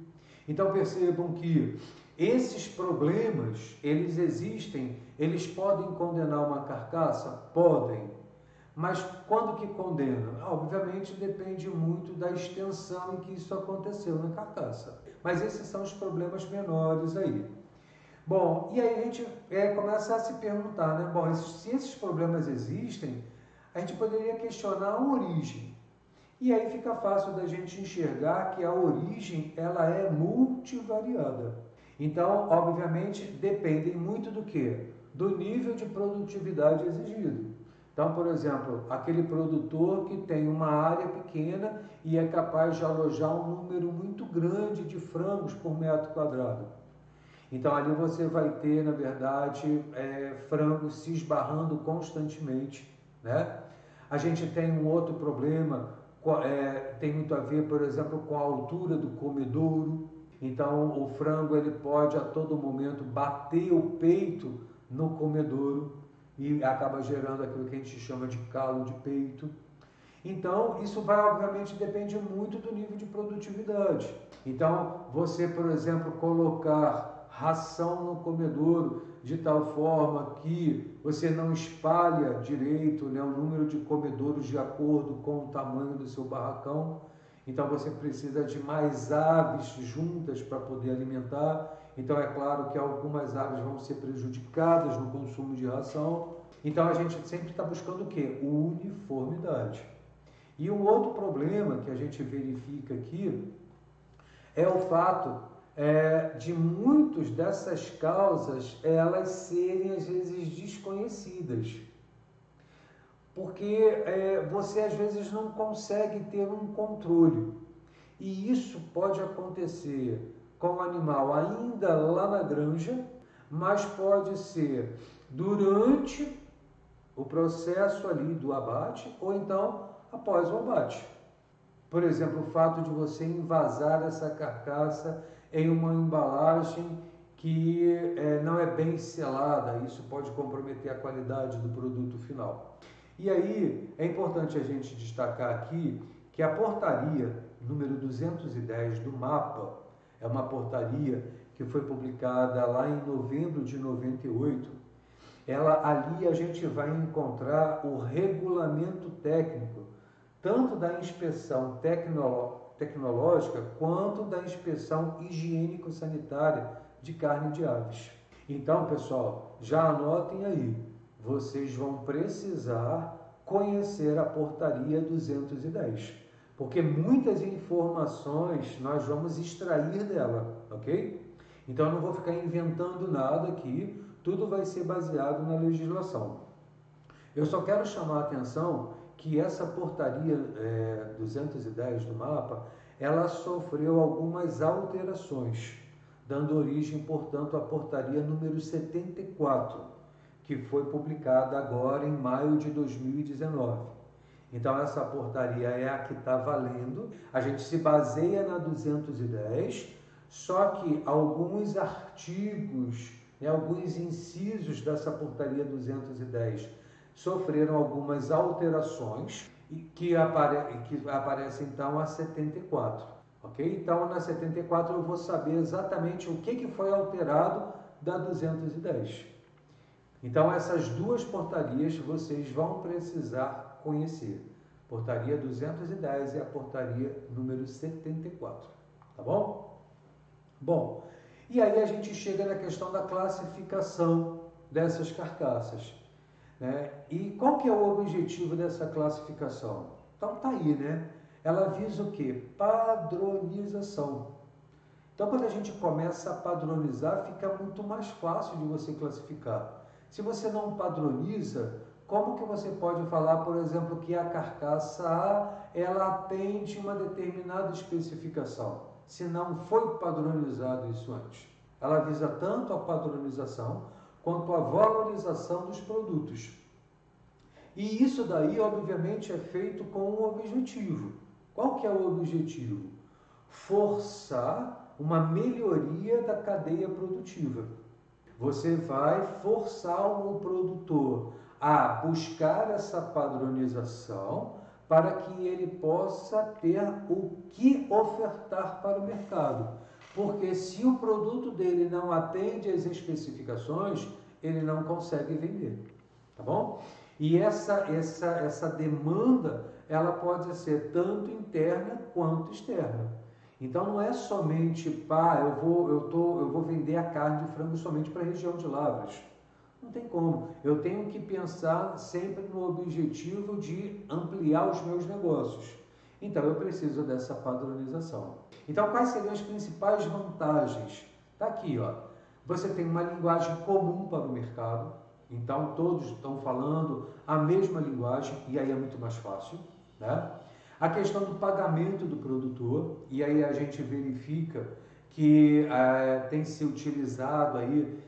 Então percebam que esses problemas, eles existem, eles podem condenar uma carcaça? Podem. Mas quando que condena? Obviamente depende muito da extensão em que isso aconteceu na carcaça. Mas esses são os problemas menores aí. Bom, e aí a gente começa a se perguntar, né? Bom, se esses problemas existem, a gente poderia questionar a origem. E aí fica fácil da gente enxergar que a origem ela é multivariada. Então, obviamente, dependem muito do quê? Do nível de produtividade exigido. Então, por exemplo, aquele produtor que tem uma área pequena e é capaz de alojar um número muito grande de frangos por metro quadrado. Então, ali você vai ter, na verdade, frangos se esbarrando constantemente, né? A gente tem um outro problema, tem muito a ver, por exemplo, com a altura do comedouro. Então, o frango ele pode a todo momento bater o peito no comedouro e acaba gerando aquilo que a gente chama de calo de peito. Então, isso obviamente, depende muito do nível de produtividade. Então, você, por exemplo, colocar ração no comedouro de tal forma que você não espalha direito, né, o número de comedouros de acordo com o tamanho do seu barracão. Então você precisa de mais aves juntas para poder alimentar. Então é claro que algumas aves vão ser prejudicadas no consumo de ração. Então a gente sempre está buscando o quê? Uniformidade. E um outro problema que a gente verifica aqui é o fato de muitas dessas causas elas serem às vezes desconhecidas, porque você às vezes não consegue ter um controle, e isso pode acontecer com o animal ainda lá na granja, mas pode ser durante o processo ali do abate ou então após o abate. Por exemplo, o fato de você envasar essa carcaça em uma embalagem que não é bem selada, isso pode comprometer a qualidade do produto final. E aí é importante a gente destacar aqui que a portaria número 210 do MAPA é uma portaria que foi publicada lá em novembro de 98. Ali a gente vai encontrar o regulamento técnico, tanto da inspeção tecnológica quanto da inspeção higiênico-sanitária de carne de aves. Então, pessoal, já anotem aí, vocês vão precisar conhecer a portaria 210, porque muitas informações nós vamos extrair dela, ok? Então, eu não vou ficar inventando nada aqui, tudo vai ser baseado na legislação. Eu só quero chamar a atenção que essa portaria 210 do mapa, ela sofreu algumas alterações, dando origem, portanto, à portaria número 74, que foi publicada agora em maio de 2019. Então, essa portaria é a que está valendo. A gente se baseia na 210, só que alguns artigos, alguns incisos dessa portaria 210 sofreram algumas alterações que aparece então a 74. Ok? Então, na 74 eu vou saber exatamente o que foi alterado da 210. Então, essas duas portarias vocês vão precisar conhecer. Portaria 210 e a portaria número 74. Tá bom? Bom, e aí a gente chega na questão da classificação dessas carcaças. Né? E qual que é o objetivo dessa classificação? Então, tá aí, né? Ela visa o quê? Padronização. Então, quando a gente começa a padronizar, fica muito mais fácil de você classificar. Se você não padroniza, como que você pode falar, por exemplo, que a carcaça A, ela atende uma determinada especificação, se não foi padronizado isso antes? Ela visa tanto a padronização quanto a valorização dos produtos. E isso daí, obviamente, é feito com um objetivo. Qual que é o objetivo? Forçar uma melhoria da cadeia produtiva. Você vai forçar o produtor a buscar essa padronização para que ele possa ter o que ofertar para o mercado. Porque se o produto dele não atende às especificações, ele não consegue vender. Tá bom? E essa demanda, ela pode ser tanto interna quanto externa. Então não é somente, eu vou vender a carne de frango somente para a região de Lavras. Não tem como. Eu tenho que pensar sempre no objetivo de ampliar os meus negócios. Então eu preciso dessa padronização. Então quais seriam as principais vantagens? Está aqui, ó. Você tem uma linguagem comum para o mercado. Então todos estão falando a mesma linguagem e aí é muito mais fácil, né? A questão do pagamento do produtor, e aí a gente verifica que tem se utilizado aí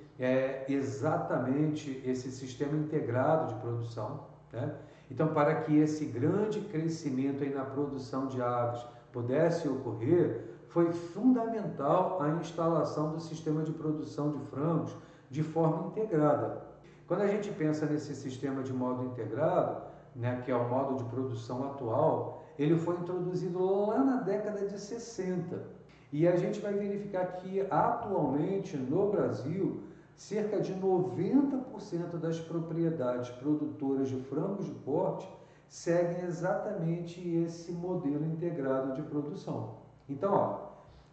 exatamente esse sistema integrado de produção, né? Então, para que esse grande crescimento aí na produção de aves pudesse ocorrer, foi fundamental a instalação do sistema de produção de frangos de forma integrada. Quando a gente pensa nesse sistema de modo integrado, né, que é o modo de produção atual, ele foi introduzido lá na década de 60. E a gente vai verificar que atualmente no Brasil, cerca de 90% das propriedades produtoras de frangos de corte seguem exatamente esse modelo integrado de produção. Então, ó,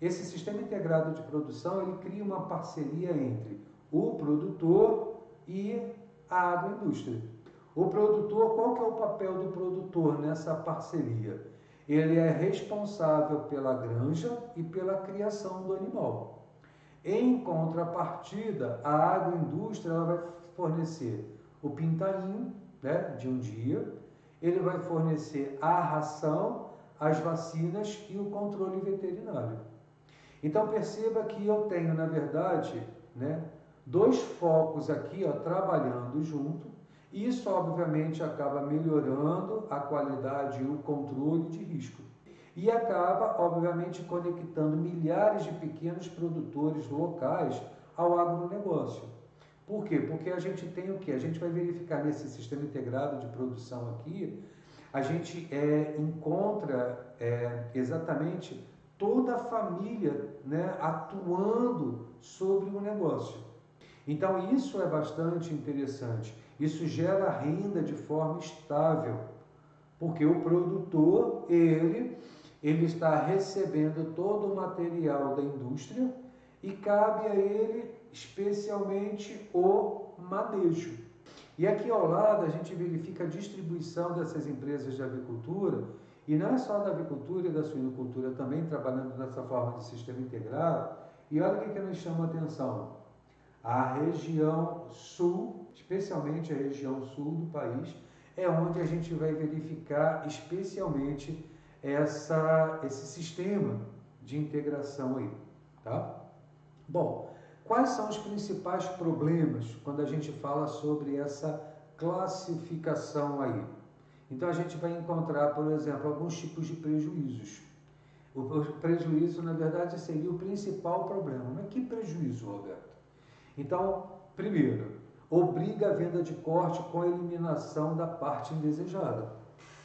esse sistema integrado de produção, ele cria uma parceria entre o produtor e a agroindústria. O produtor, qual que é o papel do produtor nessa parceria? Ele é responsável pela granja e pela criação do animal. Em contrapartida, a agroindústria ela vai fornecer o pintainho, né, de um dia, ele vai fornecer a ração, as vacinas e o controle veterinário. Então perceba que eu tenho, na verdade, né, dois focos aqui, ó, trabalhando junto. Isso, obviamente, acaba melhorando a qualidade e o controle de risco. E acaba, obviamente, conectando milhares de pequenos produtores locais ao agronegócio. Por quê? Porque a gente tem o quê? A gente vai verificar nesse sistema integrado de produção aqui, a gente encontra exatamente toda a família, né, atuando sobre o negócio. Então, isso é bastante interessante. Isso gera renda de forma estável, porque o produtor, ele está recebendo todo o material da indústria e cabe a ele especialmente o manejo. E aqui ao lado a gente verifica a distribuição dessas empresas de avicultura, e não é só da avicultura e da suinocultura, também trabalhando dessa forma de sistema integrado. E olha o que nos chama a atenção. A região sul, especialmente a região sul do país, é onde a gente vai verificar especialmente esse sistema de integração aí, tá? Bom, quais são os principais problemas quando a gente fala sobre essa classificação aí? Então a gente vai encontrar, por exemplo, alguns tipos de prejuízos. O prejuízo, na verdade, seria o principal problema. Mas que prejuízo, Roberto? Então, primeiro, obriga a venda de corte com a eliminação da parte indesejada.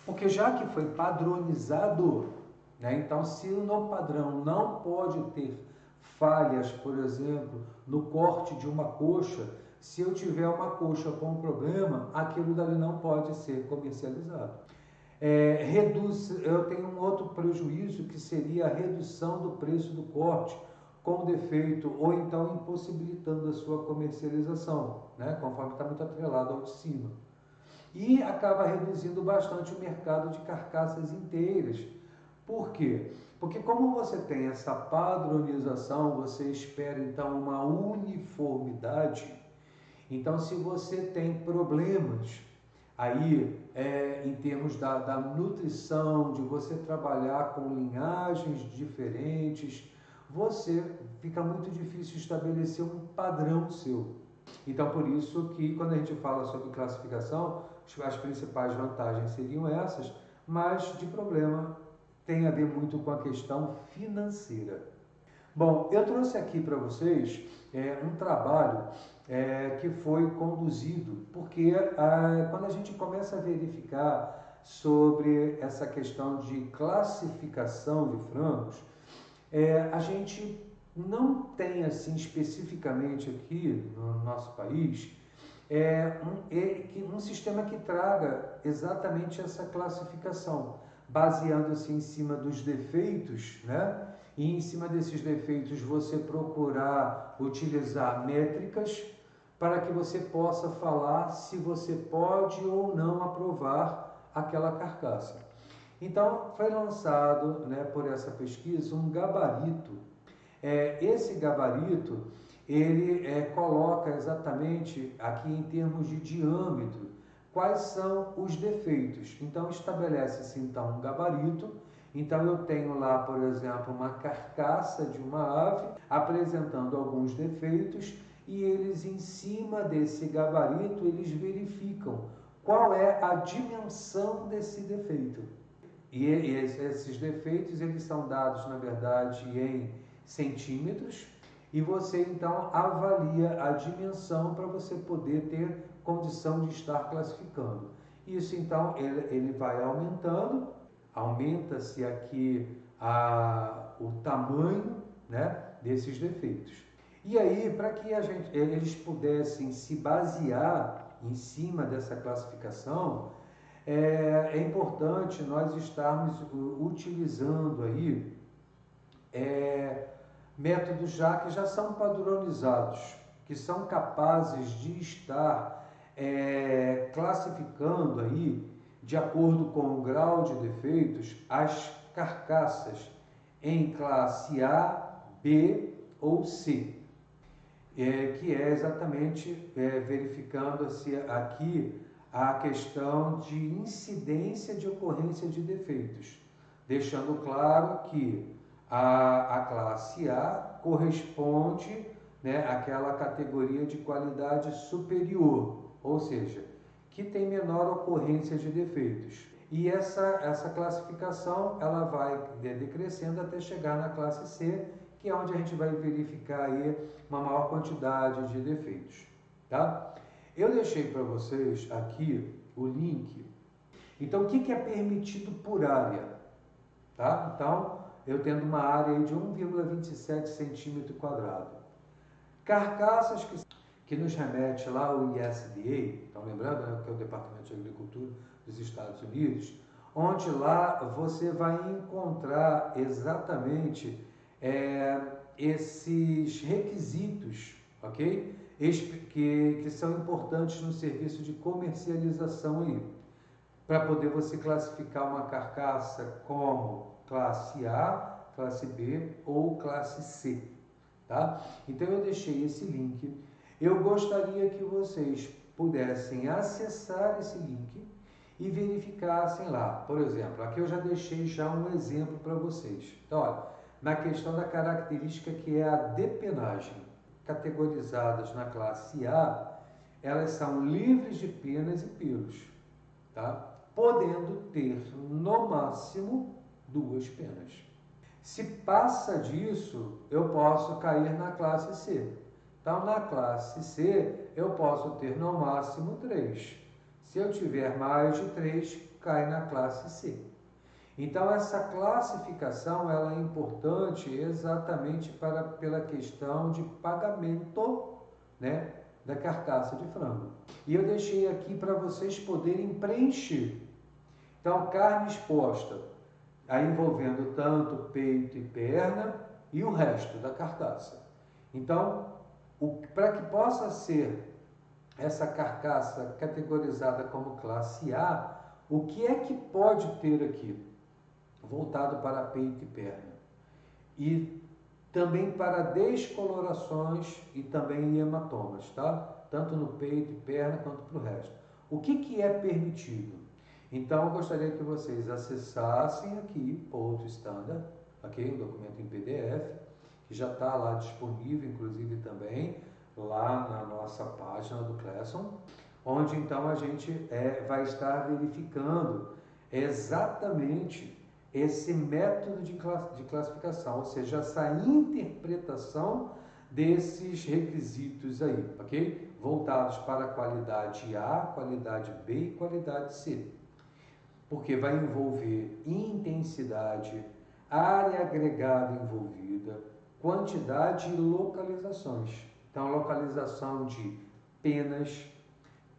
Porque já que foi padronizado, né, então se no padrão não pode ter falhas, por exemplo, no corte de uma coxa, se eu tiver uma coxa com problema, aquilo dali não pode ser comercializado. Eu tenho um outro prejuízo que seria a redução do preço do corte com defeito ou então impossibilitando a sua comercialização, né, conforme está muito atrelado ao de cima. E acaba reduzindo bastante o mercado de carcaças inteiras. Por quê? Porque como você tem essa padronização, você espera então uma uniformidade. Então, se você tem problemas aí em termos da nutrição, de você trabalhar com linhagens diferentes, você fica muito difícil estabelecer um padrão seu. Então, por isso que quando a gente fala sobre classificação, as principais vantagens seriam essas, mas de problema tem a ver muito com a questão financeira. Bom, eu trouxe aqui para vocês um trabalho que foi conduzido, porque quando a gente começa a verificar sobre essa questão de classificação de frangos, a gente não tem assim especificamente aqui no nosso país um sistema que traga exatamente essa classificação, baseando-se em cima dos defeitos, né? E em cima desses defeitos você procurar utilizar métricas para que você possa falar se você pode ou não aprovar aquela carcaça. Então foi lançado, né, por essa pesquisa um gabarito. Esse gabarito ele coloca exatamente aqui em termos de diâmetro quais são os defeitos. Então estabelece-se então um gabarito. Então eu tenho lá, por exemplo, uma carcaça de uma ave apresentando alguns defeitos e eles em cima desse gabarito eles verificam qual é a dimensão desse defeito. E esses defeitos eles são dados na verdade em centímetros e você então avalia a dimensão para você poder ter condição de estar classificando. Isso então ele vai aumentando. Aumenta-se aqui o tamanho, né, desses defeitos. E aí, para que eles pudessem se basear em cima dessa classificação, é importante nós estarmos utilizando aí métodos que já são padronizados, que são capazes de estar classificando aí de acordo com o grau de defeitos, as carcaças em classe A, B ou C, que é exatamente verificando-se aqui a questão de incidência de ocorrência de defeitos, deixando claro que a classe A corresponde, né, àquela categoria de qualidade superior, ou seja, que tem menor ocorrência de defeitos. E essa classificação ela vai decrescendo até chegar na classe C, que é onde a gente vai verificar aí uma maior quantidade de defeitos. Tá? Eu deixei para vocês aqui o link. Então, o que é permitido por área? Tá? Então, eu tendo uma área de 1,27 centímetro quadrado. Carcaças que nos remete lá ao USDA, estão lembrando, né, que é o Departamento de Agricultura dos Estados Unidos, onde lá você vai encontrar exatamente esses requisitos, ok? Que são importantes no serviço de comercialização aí, para poder você classificar uma carcaça como classe A, classe B ou classe C, tá? Então eu deixei esse link. Eu gostaria que vocês pudessem acessar esse link e verificassem lá. Por exemplo, aqui eu já deixei já um exemplo para vocês. Então, olha, na questão da característica que é a depenagem, categorizadas na classe A, elas são livres de penas e pelos, tá? Podendo ter no máximo 2 penas. Se passa disso, eu posso cair na classe C. Então, na classe C, eu posso ter no máximo 3. Se eu tiver mais de 3, cai na classe C. Então, essa classificação ela é importante exatamente pela questão de pagamento, né, da carcaça de frango. E eu deixei aqui para vocês poderem preencher. Então, carne exposta, aí envolvendo tanto peito e perna e o resto da carcaça. Então, para que possa ser essa carcaça categorizada como classe A, o que é que pode ter aqui? Voltado para peito e perna. E também para descolorações e também hematomas, tá? Tanto no peito e perna quanto para o resto. O que é permitido? Então, eu gostaria que vocês acessassem aqui, Porto Standard, ok? Um documento em PDF, que já está lá disponível, inclusive também, lá na nossa página do Classon, onde então a gente vai estar verificando exatamente esse método de classificação, ou seja, essa interpretação desses requisitos aí, ok? Voltados para a qualidade A, qualidade B e qualidade C. Porque vai envolver intensidade, área agregada envolvida, quantidade e localizações. Então, localização de penas,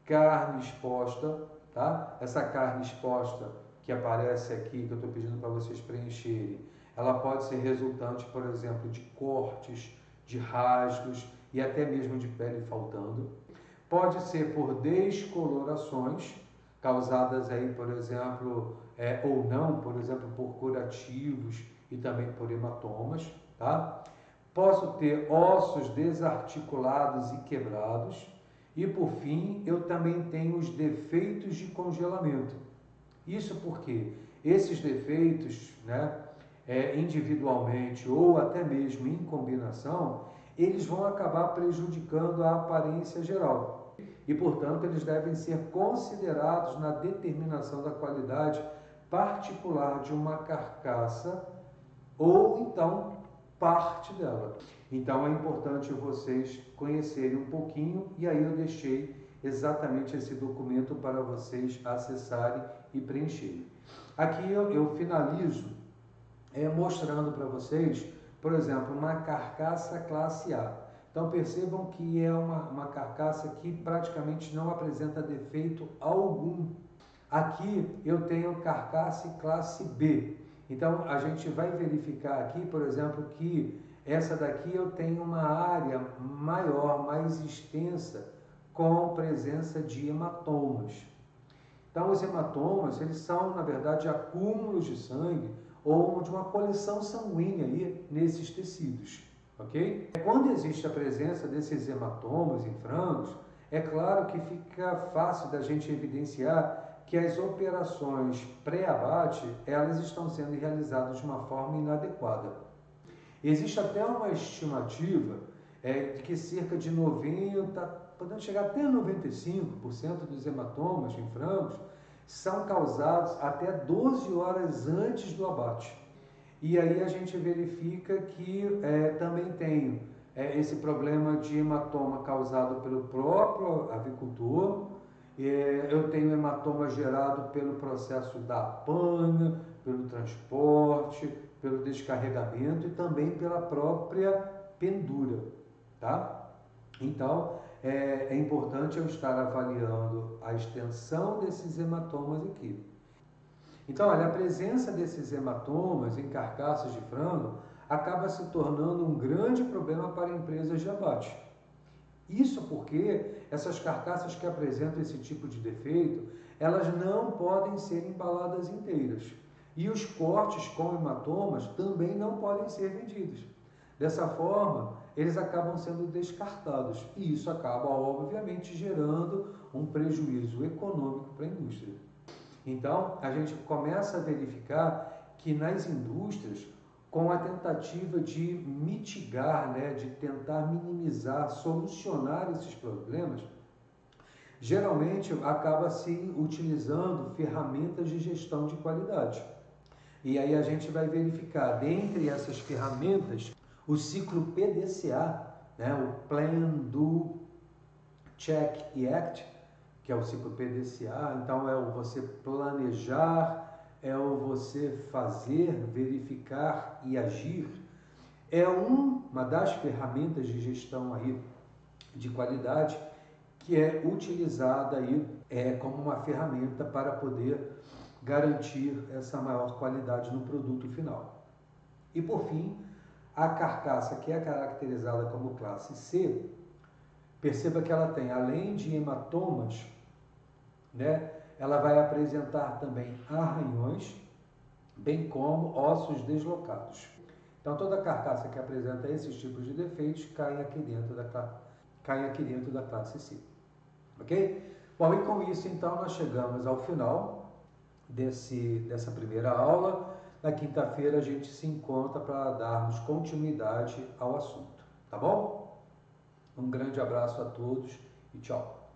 carne exposta, tá? Essa carne exposta que aparece aqui, que eu estou pedindo para vocês preencherem, ela pode ser resultante, por exemplo, de cortes, de rasgos e até mesmo de pele faltando. Pode ser por descolorações, causadas aí, por exemplo, ou não, por exemplo, por curativos e também por hematomas, tá? Posso ter ossos desarticulados e quebrados. E, por fim, eu também tenho os defeitos de congelamento. Isso porque esses defeitos, né, individualmente ou até mesmo em combinação, eles vão acabar prejudicando a aparência geral. E, portanto, eles devem ser considerados na determinação da qualidade particular de uma carcaça ou, então, parte dela. Então, é importante vocês conhecerem um pouquinho e aí eu deixei exatamente esse documento para vocês acessarem e preencherem. Aqui eu finalizo mostrando para vocês, por exemplo, uma carcaça classe A. Então percebam que é uma carcaça que praticamente não apresenta defeito algum. Aqui eu tenho carcaça classe B. Então a gente vai verificar aqui, por exemplo, que essa daqui eu tenho uma área maior, mais extensa, com presença de hematomas. Então os hematomas, eles são, na verdade, acúmulos de sangue ou de uma coleção sanguínea aí nesses tecidos, ok? Quando existe a presença desses hematomas em frangos, é claro que fica fácil da gente evidenciar que as operações pré-abate, elas estão sendo realizadas de uma forma inadequada. Existe até uma estimativa de que cerca de 90, podendo chegar até 95% dos hematomas em frangos são causados até 12 horas antes do abate. E aí a gente verifica que também tem esse problema de hematoma causado pelo próprio avicultor, eu tenho hematoma gerado pelo processo da apanha, pelo transporte, pelo descarregamento e também pela própria pendura, tá? Então, é importante eu estar avaliando a extensão desses hematomas aqui. Então, olha, a presença desses hematomas em carcaças de frango acaba se tornando um grande problema para empresas de abate. Isso porque essas carcaças que apresentam esse tipo de defeito, elas não podem ser embaladas inteiras. E os cortes com hematomas também não podem ser vendidos. Dessa forma, eles acabam sendo descartados. E isso acaba, obviamente, gerando um prejuízo econômico para a indústria. Então, a gente começa a verificar que nas indústrias, com a tentativa de mitigar, né, de tentar minimizar, solucionar esses problemas, geralmente acaba se utilizando ferramentas de gestão de qualidade. E aí a gente vai verificar, dentre essas ferramentas, o ciclo PDCA, né, o Plan, Do, Check e Act, que é o ciclo PDCA. Então é o você planejar, é o você fazer, verificar e agir. É uma das ferramentas de gestão aí de qualidade que é utilizada aí como uma ferramenta para poder garantir essa maior qualidade no produto final. E por fim, a carcaça, que é caracterizada como classe C, perceba que ela tem, além de hematomas, né, ela vai apresentar também arranhões, bem como ossos deslocados. Então toda carcaça que apresenta esses tipos de defeitos cai aqui dentro da classe C. Ok? Bom, e com isso então nós chegamos ao final dessa primeira aula. Na quinta-feira a gente se encontra para darmos continuidade ao assunto. Tá bom? Um grande abraço a todos e tchau!